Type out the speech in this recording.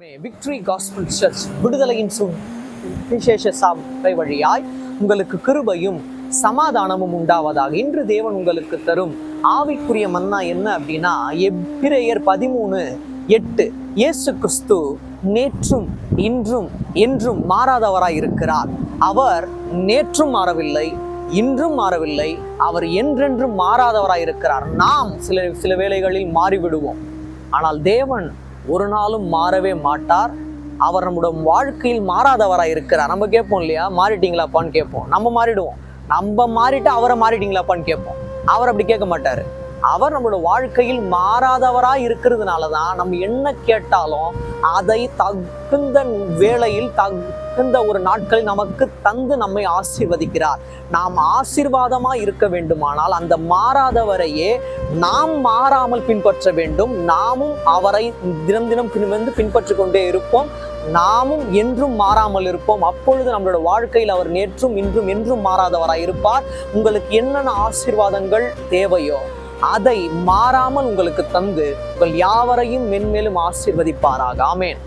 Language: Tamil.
விக்டரி காஸ்பல் சர்ச் விடுதலையின் சுவிசேஷ சபை வழியாய் உங்களுக்கு கிருபையும் சமாதானமும் உண்டாவதாக. இன்று தேவன் உங்களுக்கு தரும் ஆவிக்குரிய மன்னா என்ன அப்படின்னா, எபிரேயர் 13:8 இயேசு கிறிஸ்து நேற்றும் இன்றும் என்றும் மாறாதவராய் இருக்கிறார். அவர் நேற்றும் மாறவில்லை, இன்றும் மாறவில்லை, அவர் என்றென்றும் மாறாதவராய் இருக்கிறார். நாம் சில வேளைகளில் மாறிவிடுவோம், ஆனால் தேவன் ஒரு நாளும் மாறவே மாட்டார். அவர் நம்முடைய வாழ்க்கையில் மாறாதவராக இருக்கிறார். நம்ம கேட்போம் இல்லையா, மாறிட்டீங்களாப்பான்னு கேட்போம். நம்ம மாறிடுவோம். நம்ம மாறிட்டு அவரை மாறிட்டீங்களாப்பான்னு கேட்போம். அவர் அப்படி கேட்க மாட்டாரு. அவர் நம்மளோட வாழ்க்கையில் மாறாதவராக இருக்கிறதுனால தான் நம்ம என்ன கேட்டாலும் அதை தகுந்த வேளையில் தகுந்த ஒரு நாட்களில் நமக்கு தந்து நம்மை ஆசீர்வதிக்கிறார். நாம் ஆசீர்வாதமாக இருக்க வேண்டுமானால் அந்த மாறாதவரையே நாம் மாறாமல் பின்பற்ற வேண்டும். நாமும் அவரை தினம் தினம் பின்பற்றி கொண்டே இருப்போம். நாமும் என்றும் மாறாமல் இருப்போம். அப்பொழுது நம்மளோட வாழ்க்கையில் அவர் நேற்றும் இன்றும் என்றும் மாறாதவராய் இருப்பார். உங்களுக்கு என்னென்ன ஆசீர்வாதங்கள் தேவையோ அதை மாறாமல் உங்களுக்கு தந்து உங்கள் யாவரையும் மென்மேலும் ஆசீர்வதிப்பாராக. ஆமென்.